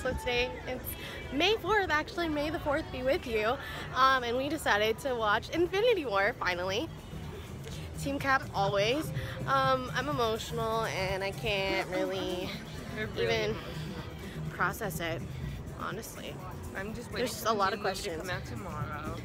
So today it's May 4th, actually May the 4th be with you. And we decided to watch Infinity War finally. Team Cap always. I'm emotional and I can't really even process it, honestly. I'm just waiting. There's a lot of questions. To come out tomorrow.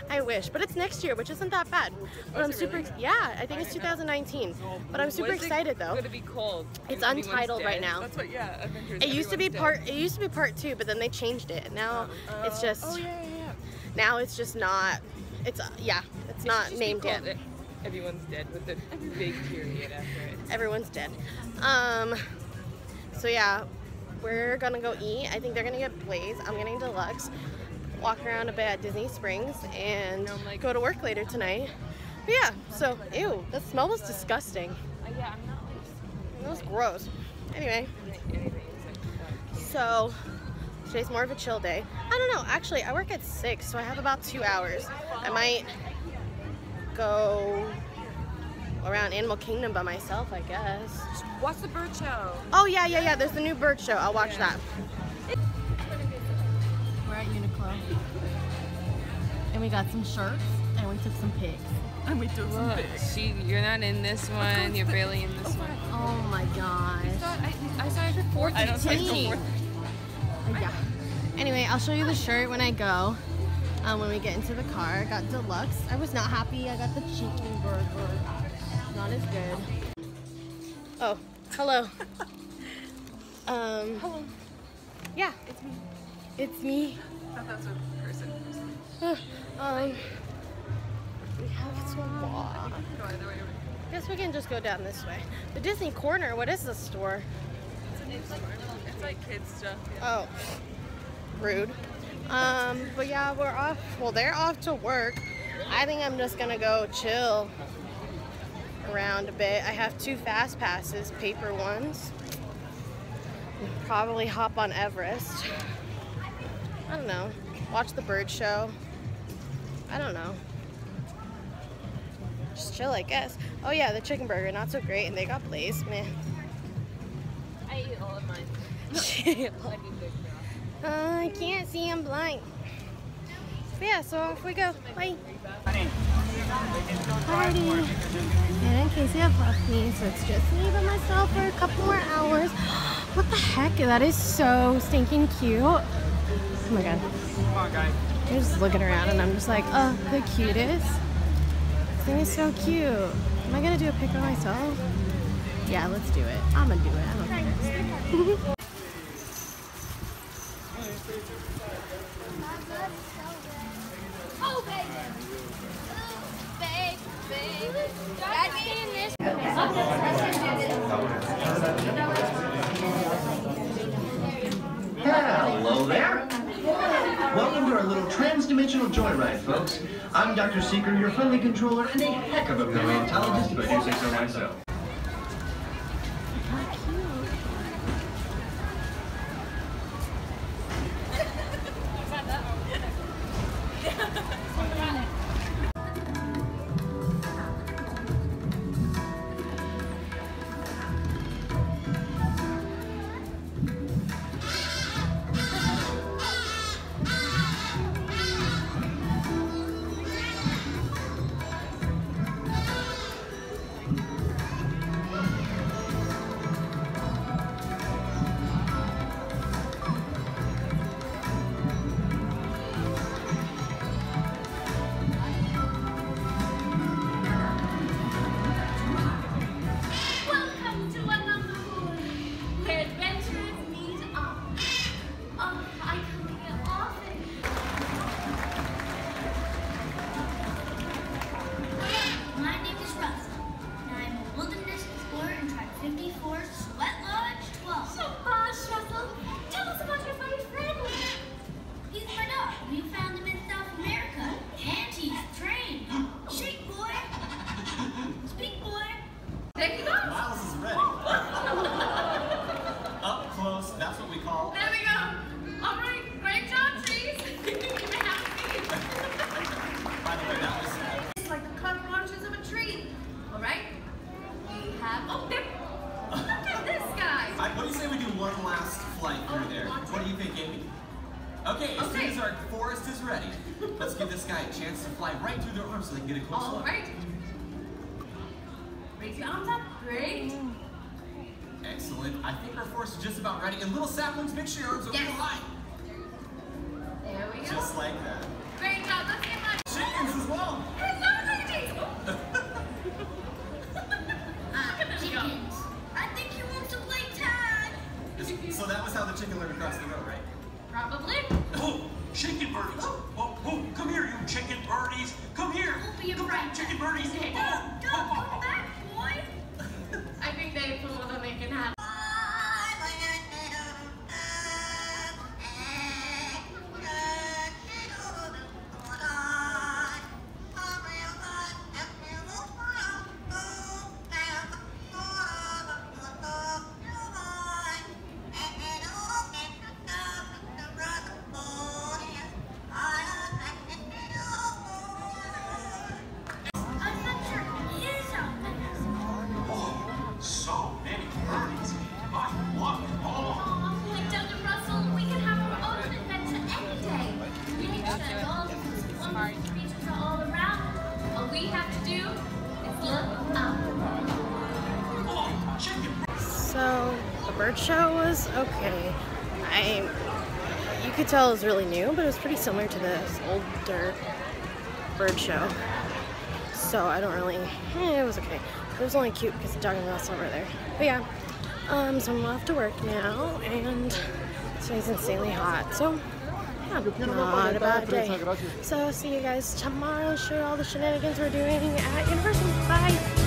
I wish, but it's next year, which isn't that bad. But I'm super, really? yeah, I think it's 2019. But I'm super excited though. It's gonna be cold. It's untitled right now. That's what, yeah. Avengers, it used to be part. It used to be part 2, but then they changed it. Now it's just. Oh yeah. Now it's just not. It's yeah. It's not named yet. Everyone's dead with a big period after it. Everyone's dead. So yeah. We're gonna go eat. I think they're gonna get Blaze. I'm getting deluxe. Walk around a bit at Disney Springs and go to work later tonight. But yeah, so ew, that smell was disgusting. Yeah, I'm not like. It was gross. Anyway, so today's more of a chill day. I don't know. Actually, I work at 6, so I have about 2 hours. I might go around Animal Kingdom by myself, I guess. Watch the bird show. Oh yeah. There's the new bird show. I'll watch that. We're at Uniqlo, and we got some shirts, and we took some pics. And we took some pics. See, you're not in this one. You're barely in this one. Oh my gosh. I saw it for 14. Yeah. Anyway, I'll show you the shirt when I go. When we get into the car. I got deluxe. I was not happy. I got the chicken burger. Not as good. Oh, hello. Hello. Yeah. It's me. It's me. I thought that was a person. We have to walk. Go either way. Guess we can just go down this way. The Disney Corner, what is this store? It's like kids stuff. Yeah. Oh, rude. But yeah, we're off. Well, they're off to work. I think I'm just gonna go chill around a bit. I have 2 fast passes, paper ones. Probably hop on Everest. I don't know. Watch the bird show. I don't know. Just chill, I guess. Oh yeah, the chicken burger, not so great, and they got Blaze. Meh. I eat all of mine. I can't see, I'm blind. But yeah, so off we go. Bye. Party. And in case you have left me, so it's just me by myself for a couple more hours. What the heck? That is so stinking cute. Oh my god. Come on, guys. I'm just looking around and I'm just like, oh, the cutest. This thing is so cute. Am I gonna do a pic of myself? Yeah, let's do it. I'm gonna do it. I don't care. Oh, baby. Baby. I'd be in this. Hello there. Welcome to our little trans-dimensional joyride, folks. I'm Dr. Seeker, your friendly controller, and a heck of a paleontologist, if I do say so myself. a chance to fly right through their arms so they can get a close look. All right. Raise your arms up. Great. Excellent. I think our force is just about ready. And little saplings, make sure your arms are Yes. real high. There we go. Just like that. Great job. Let's get much. Chickens as well. Hey, look at these. Chickens. I think you want to play tag. So that was how the chicken learned to cross the road, right? Probably. Oh, chicken birdies. Oh, come here, you chicken birdies. Come here. We'll be Come right back, chicken birdies. Okay. Oh, Don't go back, boy. I think they put more than they can have. so many birdies. I love it all. Like Doug and Russell, we can have our own adventure any day. We need to check all the wonderful creatures are all around. All we have to do is look up. Oh, chicken. So the bird show was okay. You could tell it was really new, but it was pretty similar to this older bird show. So I don't really, it was okay. It was only cute because the dog and Russell were there. But yeah, so I'm off to work now, and today's insanely hot. So yeah, not a bad day. So see you guys tomorrow. Show you all the shenanigans we're doing at university. Bye.